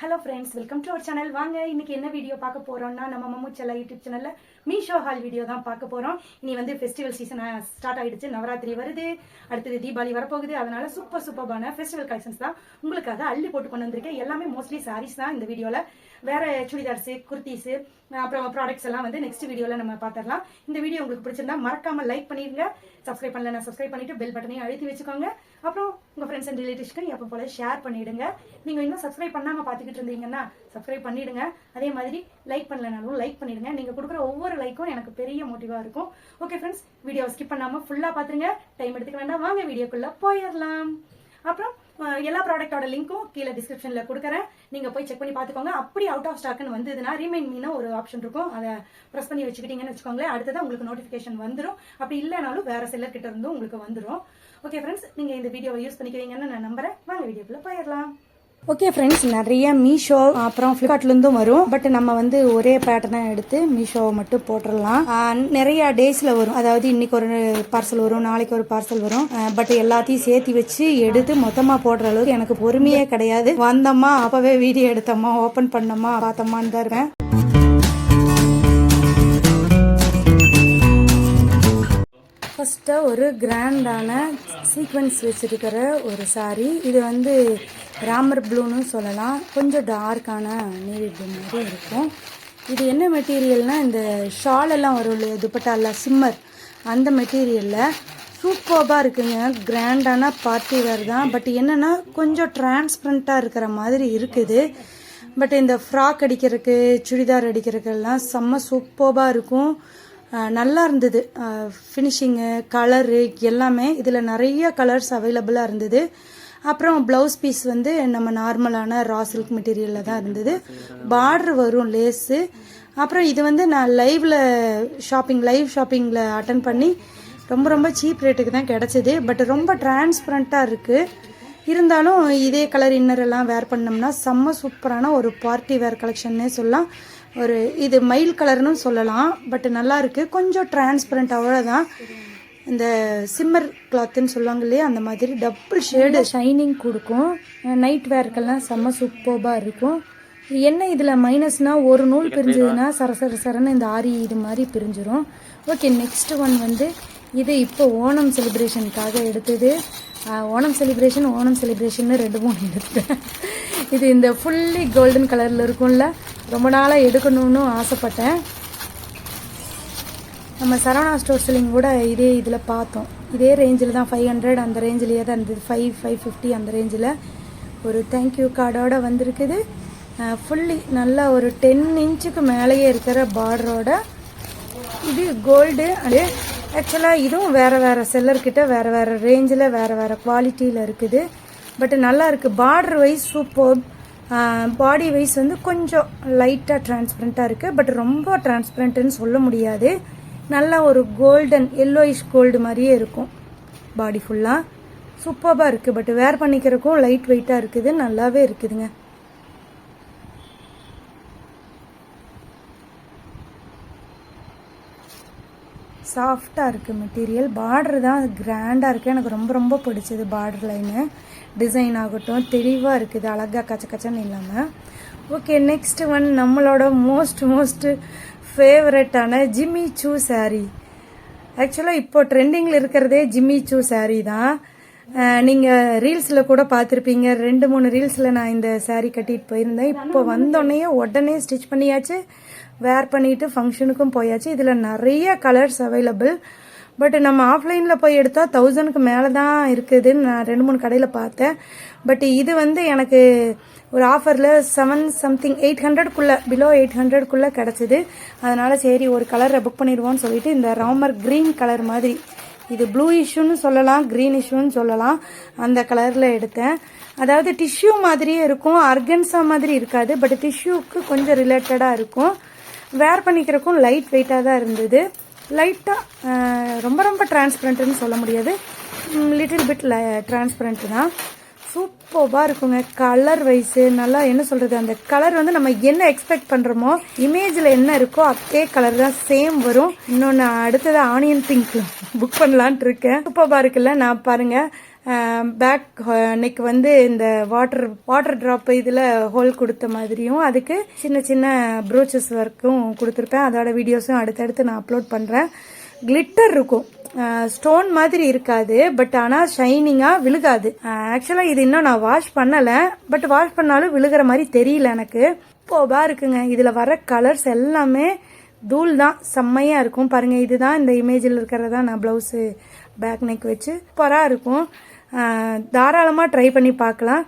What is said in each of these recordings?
Hello friends, welcome to our channel. வாங்க இன்னைக்கு என்ன வீடியோ பார்க்க போறோம்னா, நம்ம மம்முச்செல்லா யூடியூப் சேனல்ல மீஷோ ஹால் வீடியோ தான் பார்க்க போறோம். இனி வந்து ஃபெஸ்டிவல் சீசன் ஸ்டார்ட் ஆயிடுச்சு. நவராத்திரி வருது, அடுத்தது தீபாவளி வரப்போகுது. அதனால சூப்பர்பான ஃபெஸ்டிவல் கலெக்ஷன்ஸ் தான் உங்களுக்காக அள்ளி போட்டு கொண்டு வந்திருக்கேன். எல்லாமே மோஸ்ட்லி சாரீஸ் தான் இந்த வீடியோல. வேற சுடிதார்ஸ், குர்த்திஸ், அப்புறம் ப்ராடக்ட்ஸ் எல்லாம் வந்து நெக்ஸ்ட் வீடியோல நம்ம பார்த்துடலாம். இந்த வீடியோ உங்களுக்கு பிடிச்சிருந்தா மறக்காம லைக் பண்ணிருங்க. சப்ஸ்கிரைப் பண்ணலன்னா சப்ஸ்கிரைப் பண்ணிட்டு பெல் பட்டனையும் அழுத்தி வச்சுக்கோங்க. அப்புறம் உங்க ஃப்ரெண்ட்ஸ் அண்ட் ரிலேட்டிவ்ஸ்க்கு எப்போ போல ஷேர் பண்ணிடுங்க. நீங்க இன்னும் சப்ஸ்கிரைப் பண்ணாம பாத்துக்கிட்டு இருந்தீங்கன்னா சப்ஸ்கிரைப் பண்ணிடுங்க. அதே மாதிரி லைக் பண்ணலனாலும் லைக் பண்ணிடுங்க. நீங்க கொடுக்குற ஒவ்வொரு லைக்கும் எனக்கு பெரிய மோட்டிவா இருக்கும். ஓகே ஃப்ரெண்ட்ஸ், வீடியோ ஸ்கிப் பண்ணாம ஃபுல்லா பாத்துருங்க. டைம் எடுத்துக்க வேண்டாம். வாங்க வீடியோக்குள்ள போயிடலாம். அப்புறம் எல்லா ப்ராடக்டோட லிங்க்கும் கீழே டிஸ்கிரிப்ஷன்ல கொடுக்குறேன். நீங்க போய் செக் பண்ணி பாத்துக்கோங்க. அப்படி அவுட் ஆஃப் ஸ்டாக்னு வந்ததுன்னா ரிமைண்ட் மீனா ஒரு ஆப்ஷன் இருக்கும். அதை ப்ரெஸ் பண்ணி வச்சுக்கிட்டீங்கன்னு வச்சுக்கோங்களேன். அடுத்ததான் உங்களுக்கு நோட்டிபிகேஷன் வந்துடும். அப்படி இல்லைனாலும் வேற செல்லர் கிட்ட இருந்தும் உங்களுக்கு வந்துடும். ஓகே ஃப்ரெண்ட்ஸ், நீங்க இந்த வீடியோவை யூஸ் பண்ணிக்கிறீங்கன்னு நான் நம்புறேன். வாங்க வீடியோக்குள்ள போயிடலாம். ஓகே ஃப்ரெண்ட்ஸ், நிறைய மீஷோ அப்புறம் ஃப்ளிப்கார்ட்லேருந்தும் வரும். பட் நம்ம வந்து ஒரே பேட்டர்னை எடுத்து மீஷோவை மட்டும் போட்டுடலாம். நிறைய டேஸில் வரும். அதாவது இன்னைக்கு ஒரு பார்சல் வரும், நாளைக்கு ஒரு பார்சல் வரும். பட் எல்லாத்தையும் சேர்த்து வச்சு எடுத்து மொத்தமாக போடுற அளவுக்கு எனக்கு பொறுமையே கிடையாது. வந்தோமா அப்பவே வீடியோ எடுத்தோமா, ஓப்பன் பண்ணோமா, பார்த்தோமான்னு தான் இருக்கேன். ஃபர்ஸ்ட் ஒரு கிராண்டான சீக்வன்ஸ் வச்சிருக்கிற ஒரு சாரீ. இது வந்து ராமர் ப்ளூன்னு சொல்லலாம். கொஞ்சம் டார்க்கான நேவி ப்ளூ மாதிரி இருக்கும். இது என்ன மெட்டீரியல்னா, இந்த ஷால் எல்லாம் வரும் இல்லையா, துப்பட்டால சிம்மர், அந்த மெட்டீரியலில் சூப்பர்பாக இருக்குங்க. கிராண்டான பார்ட்டி வேர் தான். பட் என்னென்னா கொஞ்சம் டிரான்ஸ்பரண்ட்டாக இருக்கிற மாதிரி இருக்குது. பட் இந்த ஃப்ராக் அடிக்கிறதுக்கு, சுடிதார் அடிக்கிறதுக்கெல்லாம் செம்ம சூப்பர்பாக இருக்கும். நல்லா இருந்தது. ஃபினிஷிங்கு, கலரு எல்லாமே இதில் நிறைய கலர்ஸ் அவைலபிளாக இருந்தது. அப்புறம் ப்ளவுஸ் பீஸ் வந்து நம்ம நார்மலான ரா சில்க் மெட்டீரியலில் தான் இருந்தது. பார்டர் வரும் லேஸு. அப்புறம் இது வந்து நான் லைவ் ஷாப்பிங்கில் அட்டன் பண்ணி ரொம்ப சீப் ரேட்டுக்கு தான் கிடச்சிது. பட் ரொம்ப டிரான்ஸ்பரண்ட்டாக இருக்குது. இருந்தாலும் இதே கலர் இன்னர் எல்லாம் வேர் பண்ணோம்னா செம்ம சூப்பரான ஒரு பார்ட்டி வேர் கலெக்ஷன்னே சொல்லலாம். ஒரு இது மயில் கலர்னு சொல்லலாம். பட் நல்லா இருக்கு. கொஞ்சம் டிரான்ஸ்பரண்ட், அவ்வளோதான். இந்த சிம்மர் கிளாத்துன்னு சொல்லுவாங்க இல்லையா, அந்த மாதிரி டபுள் ஷேடு ஷைனிங் கொடுக்கும். நைட் வேர்க்கெல்லாம் செம்ம சூப்பர்பாக இருக்கும். என்ன இதில் மைனஸ்னால், ஒரு நூல் பிரிஞ்சதுன்னா சரன்னு இந்த ஆரி இது மாதிரி பிரிஞ்சிடும். ஓகே, நெக்ஸ்ட் ஒன் வந்து இது இப்போ ஓணம் செலிப்ரேஷனுக்காக எடுத்தது. ஓணம் செலிப்ரேஷன் 2-3 எடுத்தேன். இது இந்த ஃபுல்லி கோல்டன் கலரில் இருக்கும்ல, ரொம்ப நாளாக எடுக்கணும்னு ஆசைப்பட்டேன். நம்ம சரவணா ஸ்டோர்ஸ்லிங் கூட இதே இதில் பார்த்தோம். இதே ரேஞ்சில் தான் 500 அந்த ரேஞ்சிலேயே தான் இருந்தது. 550 அந்த ரேஞ்சில் ஒரு தேங்க்யூ கார்டோட வந்திருக்குது. ஃபுல்லி நல்லா ஒரு 10 இன்ச்சுக்கு மேலேயே இருக்கிற பார்டரோட. இது கோல்டு. அது ஆக்சுவலாக இதுவும் வேறு செல்லர்கிட்ட வேறு ரேஞ்சில் வேறு குவாலிட்டியில் இருக்குது. பட் நல்லா இருக்குது. Border wise super. Body wise வந்து கொஞ்சம் லைட்டாக டிரான்ஸ்பரண்ட்டாக இருக்குது. பட் ரொம்ப டிரான்ஸ்பரண்ட்டுன்னு சொல்ல முடியாது. நல்லா ஒரு கோல்டன் எல்லோயிஷ் கோல்டு மாதிரியே இருக்கும். பாடி ஃபுல்லாக சூப்பராக இருக்குது. பட் வேர் பண்ணிக்கிறதுக்கும் லைட் வெயிட்டாக இருக்குது. நல்லாவே இருக்குதுங்க. சாஃப்டாக இருக்குது மெட்டீரியல். பார்டர் தான் கிராண்டாக இருக்குது. எனக்கு ரொம்ப பிடிச்சது பார்டர் லைனு. டிசைன் ஆகட்டும் தெளிவாக இருக்குது. அழகாக கச்சன்னு இல்லாமல். ஓகே, நெக்ஸ்ட் ஒன் நம்மளோட மோஸ்ட் ஃபேவரட்டான ஜிம்மி சூ சாரீ. ஆக்சுவலாக இப்போ ட்ரெண்டிங்கில் இருக்கிறதே ஜிம்மி சூ சாரீ தான். நீங்கள் ரீல்ஸில் கூட பார்த்துருப்பீங்க. 2-3 ரீல்ஸில் நான் இந்த சாரீ கட்டிட்டு போயிருந்தேன். இப்போ வந்தோடனே உடனே ஸ்டிச் பண்ணியாச்சு, வேர் பண்ணிட்டு ஃபங்க்ஷனுக்கும் போயாச்சு. இதில் நிறைய கலர்ஸ் அவைலபிள். பட் நம்ம ஆஃப்லைனில் போய் எடுத்தால் 1000க்கு மேலே தான் இருக்குதுன்னு நான் 2-3 கடையில் பார்த்தேன். பட் இது வந்து எனக்கு ஒரு ஆஃபரில் 800க்குள்ளே பிலோ 800க்குள்ளே கிடச்சிது. அதனால் சரி ஒரு கலரை புக் பண்ணிடுவோன்னு சொல்லிட்டு இந்த ராமர் க்ரீன் கலர் மாதிரி, இது ப்ளூ இஷ்யூன்னு சொல்லலாம், க்ரீன் இஷ்யூன்னு சொல்லலாம், அந்த கலரில் எடுத்தேன். அதாவது டிஷ்யூ மாதிரியே இருக்கும், ஆர்கன்ஸா மாதிரி இருக்காது. பட் டிஷ்யூக்கு கொஞ்சம் ரிலேட்டடாக இருக்கும். வேர் பண்ணிக்கிறக்கும் லைட் வெயிட்டாக தான் இருந்தது. லைட்டாக ரொம்ப டிரான்ஸ்பரண்ட்டுன்னு சொல்ல முடியாது, லிட்டில் பிட் டிரான்ஸ்பரண்ட் தான். சூப்பராக இருக்குங்க. கலர் வைஸு நல்லா என்ன சொல்கிறது, அந்த கலர் வந்து நம்ம என்ன எக்ஸ்பெக்ட் பண்ணுறோமோ, இமேஜில் என்ன இருக்கோ அதே கலர் தான் சேம் வரும். இன்னொன்று அடுத்தது ஆனியன் பிங்க் புக் பண்ணலான்ட்டு இருக்கேன். சூப்பராக இருக்குல்ல. நான் பாருங்கள் பேக் நெக் வந்து இந்த வாட்டர் ட்ராப் இதில் ஹோல் கொடுத்த மாதிரியும் அதுக்கு சின்ன சின்ன ப்ரோச்சஸ் ஒர்க்கும் கொடுத்துருப்பேன். அதோட வீடியோஸும் அடுத்தடுத்து நான் அப்லோட் பண்ணுறேன். கிளிட்டர் இருக்கும், ஸ்டோன் மாதிரி இருக்காது, பட் ஆனால் ஷைனிங்காக விழுகாது. ஆக்சுவலாக இது இன்னும் நான் வாஷ் பண்ணலை, பட் வாஷ் பண்ணாலும் விழுகிற மாதிரி தெரியல எனக்கு. சூப்பராக இருக்குங்க. இதில் வர கலர்ஸ் எல்லாமே தூள் தான், செம்மையாக இருக்கும். பாருங்கள், இதுதான் இந்த இமேஜில் இருக்கிறதா நான் ப்ளவுஸு பேக் நெக் வச்சு சூப்பராக இருக்கும். தாராளமாக ட்ரை பண்ணி பார்க்கலாம்.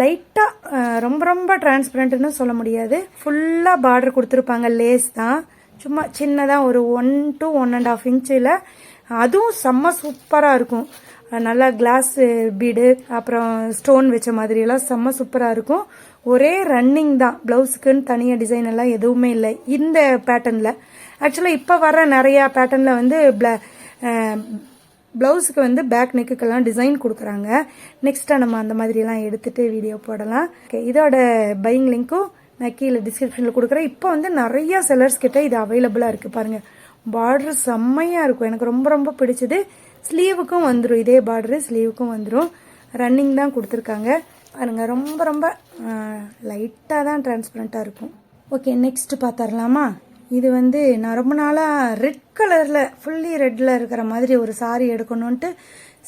லைட்டாக ரொம்ப ரொம்ப டிரான்ஸ்பரண்ட்னு சொல்ல முடியாது. ஃபுல்லாக பார்டர் கொடுத்துருப்பாங்க, லேஸ் தான், சும்மா சின்னதாக ஒரு 1 to 1.5 இன்ச்சில். அதுவும் செம்ம சூப்பராக இருக்கும். நல்லா கிளாஸ் பீடு அப்புறம் ஸ்டோன் வச்ச மாதிரியெல்லாம் செம்ம சூப்பராக இருக்கும். ஒரே ரன்னிங் தான், ப்ளவுஸுக்குன்னு தனியாக டிசைன் எல்லாம் எதுவுமே இல்லை இந்த பேட்டர்னில். ஆக்சுவலாக இப்போ வர நிறையா பேட்டர்னில் வந்து ப்ளவுஸுக்கு வந்து பேக் நெக்குக்கெல்லாம் டிசைன் கொடுக்குறாங்க. நெக்ஸ்ட்டாக நம்ம அந்த மாதிரியெல்லாம் எடுத்துகிட்டு வீடியோ போடலாம். ஓகே, இதோட பையிங் லிங்க்கும் நான் கீழே டிஸ்கிரிப்ஷனில் கொடுக்குறேன். இப்போ வந்து நிறையா செல்லர்ஸ் கிட்ட இது அவைலபிளாக இருக்குது. பாருங்கள், பார்டர் செம்மையாக இருக்கும், எனக்கு ரொம்ப ரொம்ப பிடிச்சது. ஸ்லீவுக்கும் வந்துடும், இதே பார்டரு ஸ்லீவுக்கும் வந்துடும். ரன்னிங் தான் கொடுத்துருக்காங்க. பாருங்க, ரொம்ப ரொம்ப லைட்டாக தான் டிரான்ஸ்பரண்ட்டாக இருக்கும். ஓகே, நெக்ஸ்ட் பார்த்துடலாமா? இது வந்து நான் ரொம்ப நாளாக ரெட் கலரில் ஃபுல்லி ரெட்டில் இருக்கிற மாதிரி ஒரு சாரீ எடுக்கணுன்ட்டு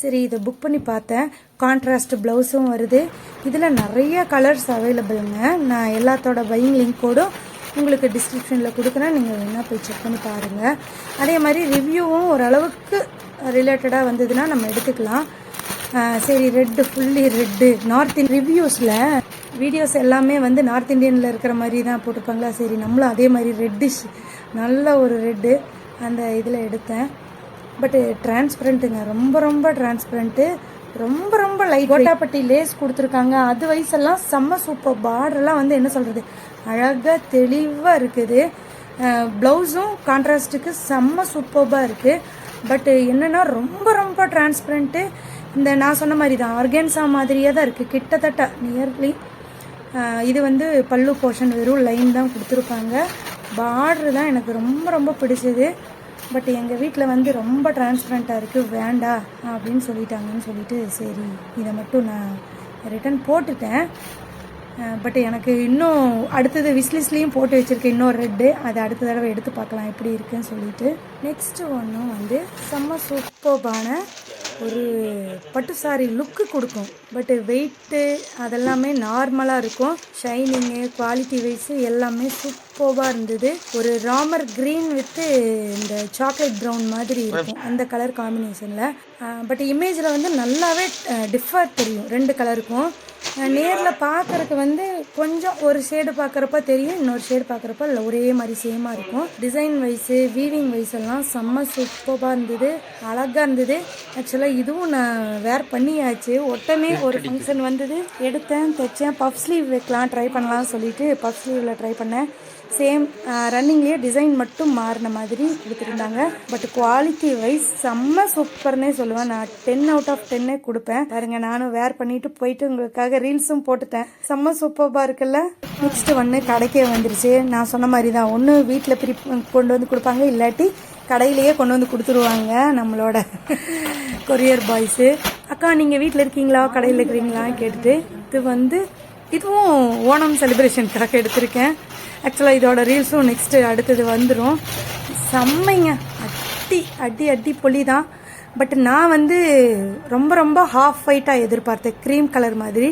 சரி இதை புக் பண்ணி பார்த்தேன். கான்ட்ராஸ்ட் ப்ளவுஸும் வருது. இதில் நிறைய கலர்ஸ் அவைலபிளுங்க. நான் எல்லாத்தோட பையிங் லிங்க்கோடும் உங்களுக்கு டிஸ்கிரிப்ஷனில் கொடுக்குறேன், நீங்கள் வேணால் போய் செக் பண்ணி பாருங்கள். அதே மாதிரி ரிவ்யூவும் ஓரளவுக்கு ரிலேட்டடாக வந்ததுன்னா நம்ம எடுத்துக்கலாம். சரி, red fully red north Indian ரிவ்யூஸில் வீடியோஸ் எல்லாமே வந்து நார்த் இந்தியனில் இருக்கிற மாதிரி தான் போட்டிருப்பாங்களா. சரி, நம்மளும் அதே மாதிரி ரெட்டிஷ் நல்ல ஒரு ரெட்டு அந்த இதில் எடுத்தேன். பட்டு டிரான்ஸ்பரண்ட்டுங்க, ரொம்ப ரொம்ப டிரான்ஸ்பரண்ட்டு, ரொம்ப ரொம்ப லைட். கோட்டாப்பட்டி லேஸ் கொடுத்துருக்காங்க. அது வயசெல்லாம் செம்ம சூப்பர். பார்டர்லாம் வந்து என்ன சொல்கிறது, அழகாக தெளிவாக இருக்குது. ப்ளவுஸும் கான்ட்ராஸ்ட்டுக்கு செம்ம சூப்பராக இருக்குது. பட்டு என்னென்னா ரொம்ப ரொம்ப டிரான்ஸ்பரண்ட்டு. இந்த நான் சொன்ன மாதிரி தான் ஆர்கன்ஸா மாதிரியே தான் இருக்குது கிட்டத்தட்ட நியர்லி. இது வந்து பல்லு போர்ஷன் வெறும் லைன் தான் கொடுத்துருப்பாங்க. பார்டர் தான் எனக்கு ரொம்ப ரொம்ப பிடிச்சது. பட் எங்கள் வீட்டில் வந்து ரொம்ப டிரான்ஸ்பரண்ட்டாக இருக்குது, வேண்டாம் அப்படின்னு சொல்லிட்டாங்கன்னு சொல்லிட்டு சரி இதை மட்டும் நான் ரிட்டன் போட்டுட்டேன். பட் எனக்கு இன்னும் அடுத்தது விஸ்லிஸ்லேயும் போட்டு வச்சுருக்கேன் இன்னொரு ரெட்டு. அதை அடுத்த தடவை எடுத்து பார்க்கலாம் எப்படி இருக்குன்னு சொல்லிட்டு. நெக்ஸ்ட்டு ஒன்றும் வந்து செம்ம சூப்பர்பான ஒரு பட்டு சாரி லுக்கு கொடுக்கும். பட்டு வெயிட்டு அதெல்லாமே நார்மலாக இருக்கும். ஷைனிங்கு குவாலிட்டி வைஸு எல்லாமே சூப்பராக இருந்தது. ஒரு ராமர் க்ரீன் வித்து இந்த சாக்லேட் ப்ரௌன் மாதிரி இருக்கும் அந்த கலர் காம்பினேஷனில். பட் இமேஜில் வந்து நல்லாவே டிஃபர் தெரியும் ரெண்டு கலருக்கும். நேரில் பார்க்குறதுக்கு வந்து கொஞ்சம் ஒரு ஷேடு பார்க்குறப்ப தெரியும், இன்னொரு ஷேடு பார்க்குறப்ப இல்லை ஒரே மாதிரி சேமாக இருக்கும். டிசைன் வைஸு வீவிங் வைஸ் எல்லாம் செம்ம சூப்பராக இருந்தது, அழகாக இருந்தது. ஆக்சுவலாக இதுவும் நான் வேர் பண்ணியாச்சு. உடனே ஒரு ஃபங்க்ஷன் வந்தது, எடுத்தேன், தைச்சேன். பஃப் ஸ்லீவ் வைக்கலாம் ட்ரை பண்ணலாம்னு சொல்லிட்டு பஃப் ஸ்லீவில் ட்ரை பண்ணேன். சேம் ரன்னிங்லேயே டிசைன் மட்டும் மாறின மாதிரி கொடுத்துருந்தாங்க. பட் குவாலிட்டி வைஸ் செம்ம சூப்பர்னே சொல்லுவேன். நான் 10 out of 10 கொடுப்பேன். பாருங்க, நானும் வேர் பண்ணிட்டு போயிட்டு உங்களுக்காக ரீல்ஸும் போட்டுட்டேன். செம்ம சூப்பராக இருக்குல்ல. நெக்ஸ்ட் ஒன்று கடைக்கே வந்துருச்சு. நான் சொன்ன மாதிரி தான், ஒன்று வீட்டில் கொண்டு வந்து கொடுப்பாங்க, இல்லாட்டி கடையிலேயே கொண்டு வந்து கொடுத்துருவாங்க நம்மளோட கொரியர் பாய்ஸு. அக்கா நீங்கள் வீட்டில் இருக்கீங்களா கடையில் இருக்கிறீங்களான்னு கேட்டுட்டு இது வந்து இதுவும் ஓணம் செலிப்ரேஷனுக்காக எடுத்திருக்கேன். ஆக்சுவலாக இதோட ரீல்ஸும் நெக்ஸ்ட்டு அடுத்தது வந்துடும். செம்மைங்க, அடி பொலி தான். பட் நான் வந்து ரொம்ப ரொம்ப ஹாஃப் ஒயிட்டாக எதிர்பார்த்தேன், க்ரீம் கலர் மாதிரி.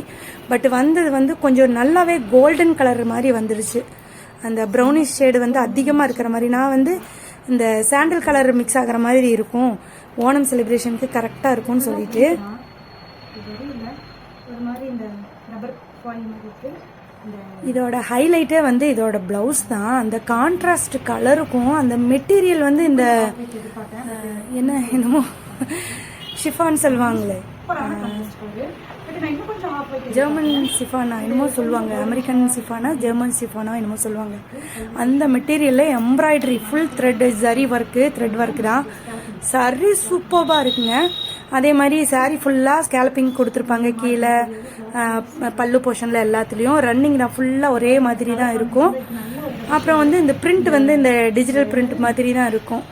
பட் வந்தது வந்து கொஞ்சம் நல்லாவே கோல்டன் கலர் மாதிரி வந்துருச்சு. அந்த ப்ரௌனிஷ் ஷேடு வந்து அதிகமாக இருக்கிற மாதிரி. நான் வந்து இந்த சாண்டில் கலர் மிக்ஸ் ஆகிற மாதிரி இருக்கும், ஓணம் செலிப்ரேஷனுக்கு கரெக்டாக இருக்கும்னு சொல்லிட்டு. ஒரு மாதிரி இந்த ரப்பர் ஃபாயில் மாதிரி இருக்குது. இதோட ஹைலைட்டே வந்து இதோட ப்ளவுஸ் தான். அந்த கான்ட்ராஸ்ட் கலருக்கும் அந்த மெட்டீரியல் வந்து இந்த என்னமோ ஷிஃபான் சொல்லுவாங்களே, ஜெர்மன் சிஃபானா என்னமோ சொல்லுவாங்க, அமெரிக்கன் சிஃபானா ஜெர்மன் சிஃபானா என்னமோ சொல்லுவாங்க. அந்த மெட்டீரியலில் embroidery full thread zari work, thread work தான். சரி சூப்பராக இருக்குங்க. அதே மாதிரி சாரீ ஃபுல்லாக ஸ்கேல்பிங் கொடுத்துருப்பாங்க. கீழே பல்லு போர்ஷனில் எல்லாத்துலேயும் ரன்னிங் தான், ஃபுல்லாக ஒரே மாதிரி தான் இருக்கும். அப்புறம் வந்து இந்த பிரிண்ட் வந்து இந்த டிஜிட்டல் பிரிண்ட் மாதிரி தான் இருக்கும்.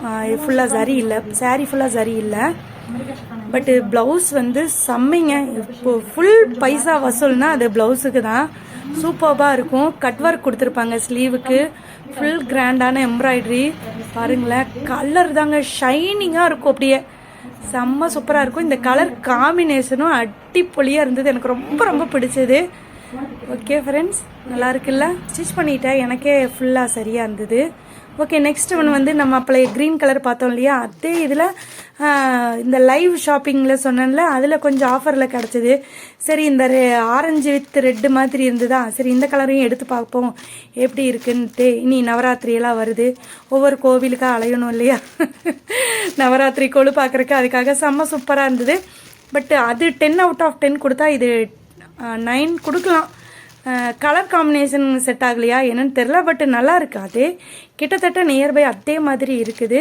ஃபுல்லாக சரி இல்லை, சாரீ ஃபுல்லாக சரி இல்லை. பட்டு ப்ளவுஸ் வந்து செம்மைங்க. இப்போ ஃபுல் பைசா வசூல்னா அது ப்ளவுஸுக்கு தான். சூப்பராக இருக்கும். கட் ஒர்க் கொடுத்துருப்பாங்க ஸ்லீவுக்கு. ஃபுல் கிராண்டான எம்ப்ராய்டரி பாருங்களேன். கலர் தாங்க ஷைனிங்காக இருக்கும், அப்படியே செம்ம சூப்பராக இருக்கும். இந்த கலர் காம்பினேஷனும் அடிப்பொலியாக இருந்தது, எனக்கு ரொம்ப ரொம்ப பிடிச்சது. ஓகே ஃப்ரெண்ட்ஸ், நல்லா இருக்குல்ல? ஸ்டிச் பண்ணிட்டேன், எனக்கே ஃபுல்லாக சரியாக இருந்தது. ஓகே, நெக்ஸ்ட் ஒன் வந்து நம்ம அப்பளை க்ரீன் கலர் பார்த்தோம் இல்லையா, அதே இதில் இந்த லைவ் ஷாப்பிங்கில் சொன்னேன்ல, அதில் கொஞ்சம் ஆஃபரில் கிடச்சிது. சரி, இந்த ஆரஞ்சு வித் ரெட்டு மாதிரி இருந்ததா, சரி இந்த கலரையும் எடுத்து பார்ப்போம் எப்படி இருக்குன்ட்டு. இனி நவராத்திரியெல்லாம் வருது, ஒவ்வொரு கோவிலுக்காக அலையணும் இல்லையா? நவராத்திரி கொழு பார்க்குறக்கு அதுக்காக செம்ம சூப்பராக இருந்தது. பட் அது 10 out of 10 கொடுத்தா இது 9 கொடுக்கலாம். கலர் காம்பினேஷன் செட் ஆகலையா என்னன்னு தெரில, பட் நல்லா இருக்கு. அதே கிட்டத்தட்ட நியர்பை அதே மாதிரி இருக்குது.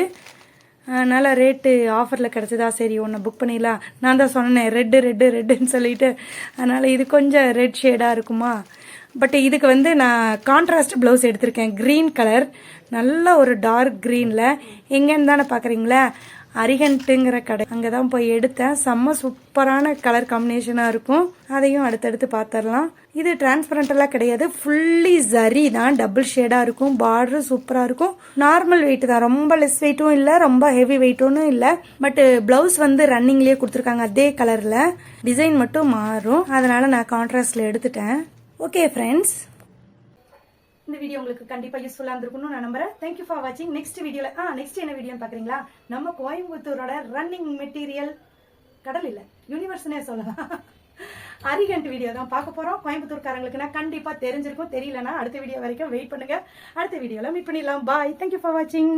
அதனால் ரேட்டு ஆஃபரில் கிடச்சதா, சரி ஒன்று புக் பண்ணிடலாம். நான் தான் சொன்னேன் ரெட்டுன்னு சொல்லிட்டு, அதனால் இது கொஞ்சம் ரெட் ஷேடாக இருக்குமா. பட் இதுக்கு வந்து நான் கான்ட்ராஸ்ட் ப்ளவுஸ் எடுத்திருக்கேன், க்ரீன் கலர், நல்ல ஒரு டார்க் க்ரீனில். எங்கேன்னு தானே பார்க்குறீங்களா, அரிகண்ட்டுங்கிற கடை, அங்கே தான் போய் எடுத்தேன். செம்ம சூப்பரான கலர் காம்பினேஷனாக இருக்கும். அதையும் அடுத்தடுத்து பார்த்துடலாம். இது டிரான்ஸ்பரண்டெல்லாம் கிடையாது, ஃபுல்லி சரி தான், டபுள் ஷேடாக இருக்கும். பார்டரு சூப்பராக இருக்கும். நார்மல் வெயிட் தான், ரொம்ப லெஸ் வெயிட்டும் இல்லை, ரொம்ப ஹெவி வெயிட்டும் இல்லை. பட் ப்ளவுஸ் வந்து ரன்னிங்லேயே கொடுத்துருக்காங்க அதே கலரில். டிசைன் மட்டும் மாறும், அதனால் நான் கான்ட்ராஸ்டில் எடுத்துட்டேன். ஓகே ஃப்ரெண்ட்ஸ், இந்த வீடியோ உங்களுக்கு கண்டிப்பா யூஸ்ஃபுல்லா இருந்திருக்கும்னு நான் நம்புறேன். தேங்க்யூ ஃபார் வாட்சிங். நெக்ஸ்ட் வீடியோல நெக்ஸ்ட் என்ன வீடியோன்னு பாக்குறீங்களா, நம்ம கோயம்புத்தூரோட ரன்னிங் மெட்டீரியல், கடல் இல்ல யூனிவர்ஸ்னே சொல்லலாம், அரிகண்ட் வீடியோ தான் பார்க்க போறோம். கோயம்புத்தூர்காரங்களுக்குன்னா கண்டிப்பா தெரிஞ்சிருக்கும், தெரியலன்னா அடுத்த வீடியோ வரைக்கும் வெயிட் பண்ணுங்க. அடுத்த வீடியோல மீட் பண்ணிடலாம். பாய், தேங்க்யூ ஃபார் வாட்சிங்.